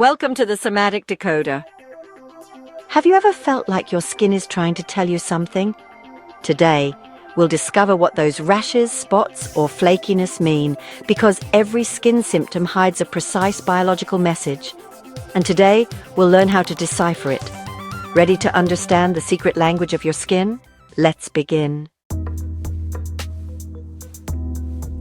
Welcome to the Somatic Decoder. Have you ever felt like your skin is trying to tell you something? Today, we'll discover what those rashes, spots, or flakiness mean, because every skin symptom hides a precise biological message. And today, we'll learn how to decipher it. Ready to understand the secret language of your skin? Let's begin.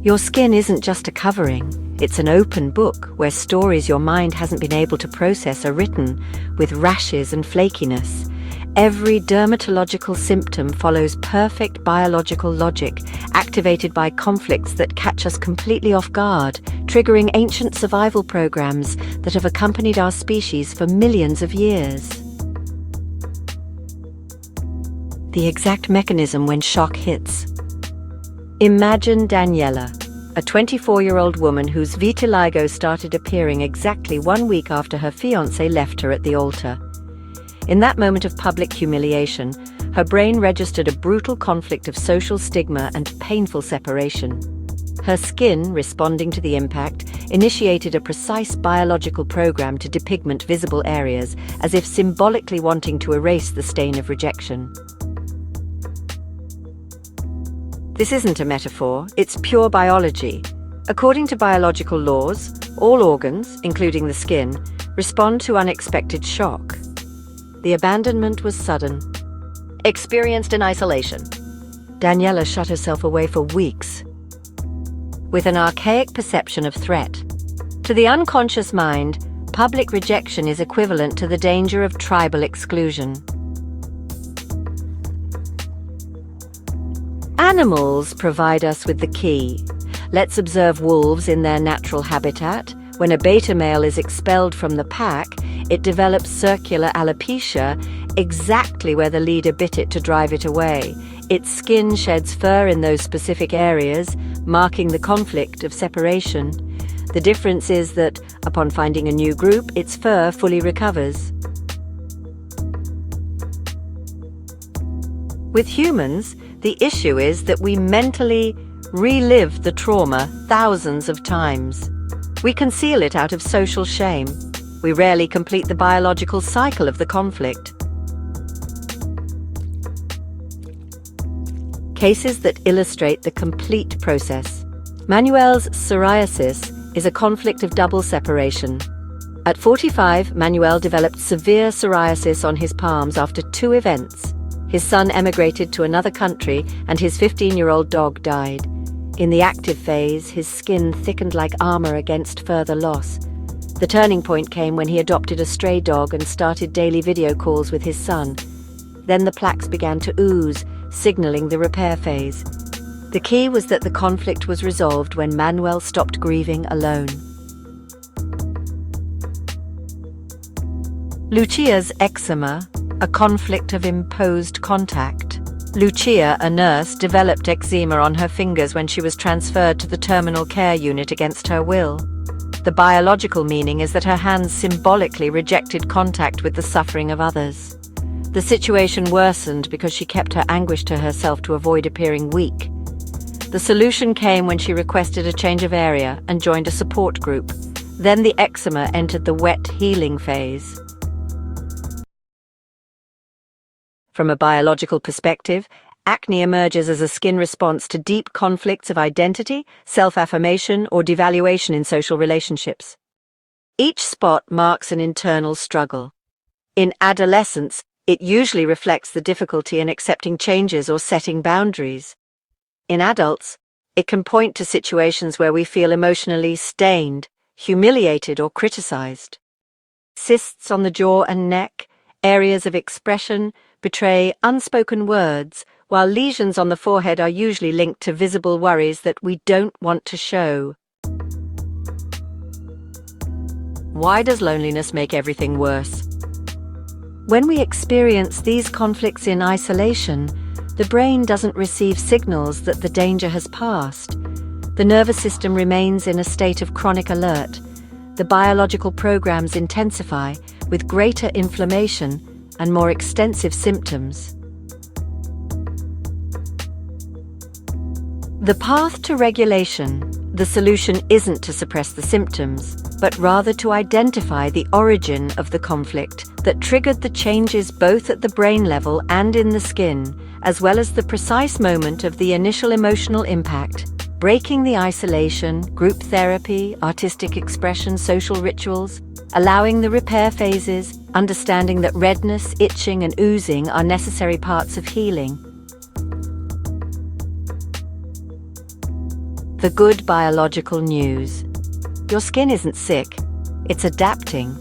Your skin isn't just a covering. It's an open book where stories your mind hasn't been able to process are written, with rashes and flakiness. Every dermatological symptom follows perfect biological logic, activated by conflicts that catch us completely off guard, triggering ancient survival programs that have accompanied our species for millions of years. The exact mechanism when shock hits. Imagine Daniela, a 24-year-old woman whose vitiligo started appearing exactly 1 week after her fiancé left her at the altar. In that moment of public humiliation, her brain registered a brutal conflict of social stigma and painful separation. Her skin, responding to the impact, initiated a precise biological program to depigment visible areas, as if symbolically wanting to erase the stain of rejection. This isn't a metaphor, it's pure biology. According to biological laws, all organs, including the skin, respond to unexpected shock. The abandonment was sudden, experienced in isolation. Daniela shut herself away for weeks, with an archaic perception of threat. To the unconscious mind, public rejection is equivalent to the danger of tribal exclusion. Animals provide us with the key. Let's observe wolves in their natural habitat. When a beta male is expelled from the pack, it develops circular alopecia exactly where the leader bit it to drive it away. Its skin sheds fur in those specific areas, marking the conflict of separation. The difference is that, upon finding a new group, its fur fully recovers. With humans, the issue is that we mentally relive the trauma thousands of times. We conceal it out of social shame. We rarely complete the biological cycle of the conflict. Cases that illustrate the complete process. Manuel's psoriasis is a conflict of double separation. At 45, Manuel developed severe psoriasis on his palms after 2 events. His son emigrated to another country, and his 15-year-old dog died. In the active phase, his skin thickened like armor against further loss. The turning point came when he adopted a stray dog and started daily video calls with his son. Then the plaques began to ooze, signaling the repair phase. The key was that the conflict was resolved when Manuel stopped grieving alone. Lucia's eczema, a conflict of imposed contact. Lucia, a nurse, developed eczema on her fingers when she was transferred to the terminal care unit against her will. The biological meaning is that her hands symbolically rejected contact with the suffering of others. The situation worsened because she kept her anguish to herself to avoid appearing weak. The solution came when she requested a change of area and joined a support group. Then the eczema entered the wet healing phase. From a biological perspective, acne emerges as a skin response to deep conflicts of identity, self-affirmation, or devaluation in social relationships. Each spot marks an internal struggle. In adolescence, it usually reflects the difficulty in accepting changes or setting boundaries. In adults, it can point to situations where we feel emotionally stained, humiliated, or criticized. Cysts on the jaw and neck, areas of expression, betray unspoken words, while lesions on the forehead are usually linked to visible worries that we don't want to show. Why does loneliness make everything worse? When we experience these conflicts in isolation, the brain doesn't receive signals that the danger has passed. The nervous system remains in a state of chronic alert. The biological programs intensify, with greater inflammation and more extensive symptoms. The path to regulation. The solution isn't to suppress the symptoms. but rather to identify the origin of the conflict that triggered the changes both at the brain level and in the skin, as well as the precise moment of the initial emotional impact. Breaking the isolation, group therapy, artistic expression, social rituals, allowing the repair phases, understanding that redness, itching, and oozing are necessary parts of healing. The good biological news. Your skin isn't sick, it's adapting.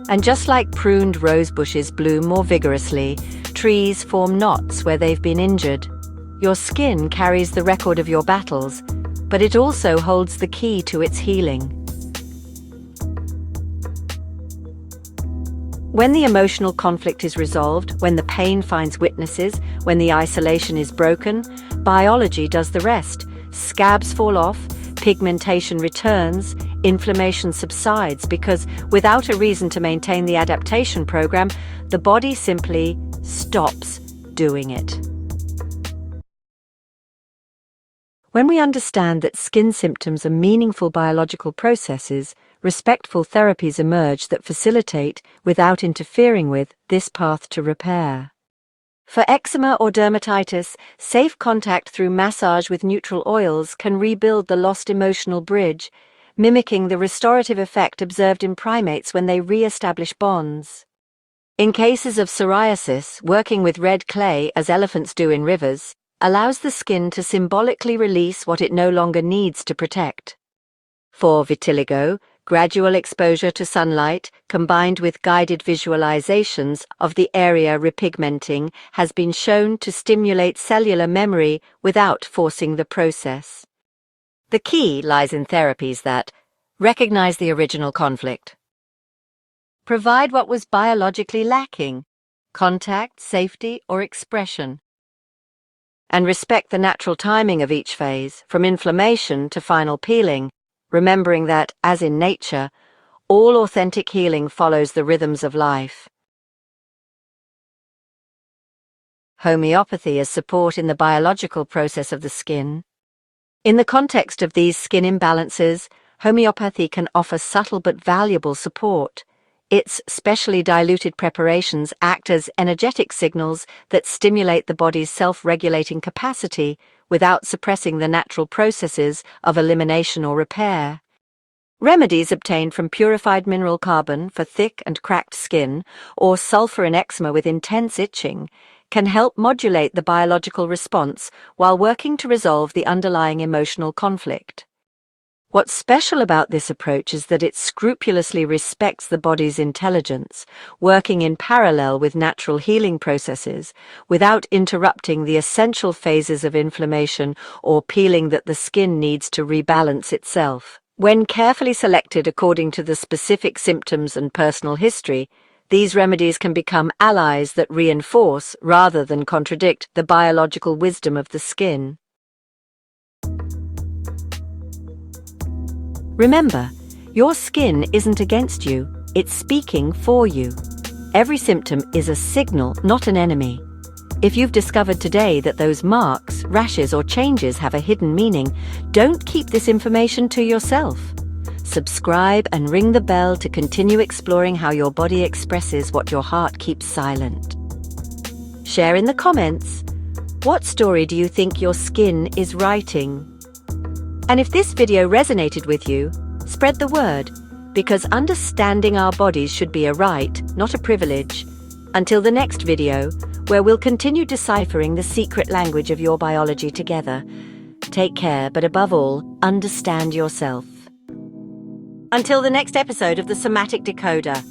And just like pruned rose bushes bloom more vigorously, trees form knots where they've been injured. Your skin carries the record of your battles, but it also holds the key to its healing. When the emotional conflict is resolved, when the pain finds witnesses, when the isolation is broken, biology does the rest. Scabs fall off, pigmentation returns, inflammation subsides, because without a reason to maintain the adaptation program, the body simply stops doing it. When we understand that skin symptoms are meaningful biological processes, respectful therapies emerge that facilitate, without interfering with, this path to repair. For eczema or dermatitis, safe contact through massage with neutral oils can rebuild the lost emotional bridge, mimicking the restorative effect observed in primates when they re-establish bonds. In cases of psoriasis, working with red clay, as elephants do in rivers, allows the skin to symbolically release what it no longer needs to protect. For vitiligo, gradual exposure to sunlight, combined with guided visualizations of the area repigmenting, has been shown to stimulate cellular memory without forcing the process. The key lies in therapies that recognize the original conflict, provide what was biologically lacking, contact, safety, or expression, and respect the natural timing of each phase, from inflammation to final peeling, remembering that, as in nature, all authentic healing follows the rhythms of life. Homeopathy as support in the biological process of the skin. In the context of these skin imbalances, homeopathy can offer subtle but valuable support. Its specially diluted preparations act as energetic signals that stimulate the body's self-regulating capacity without suppressing the natural processes of elimination or repair. Remedies obtained from purified mineral carbon for thick and cracked skin, or sulfur in eczema with intense itching, can help modulate the biological response while working to resolve the underlying emotional conflict. What's special about this approach is that it scrupulously respects the body's intelligence, working in parallel with natural healing processes, without interrupting the essential phases of inflammation or peeling that the skin needs to rebalance itself. When carefully selected according to the specific symptoms and personal history, these remedies can become allies that reinforce, rather than contradict, the biological wisdom of the skin. Remember, your skin isn't against you, it's speaking for you. Every symptom is a signal, not an enemy. If you've discovered today that those marks, rashes, or changes have a hidden meaning, don't keep this information to yourself. Subscribe and ring the bell to continue exploring how your body expresses what your heart keeps silent. Share in the comments, what story do you think your skin is writing? And if this video resonated with you, spread the word, because understanding our bodies should be a right, not a privilege. Until the next video, where we'll continue deciphering the secret language of your biology together. Take care, but above all, understand yourself. Until the next episode of the Somatic Decoder.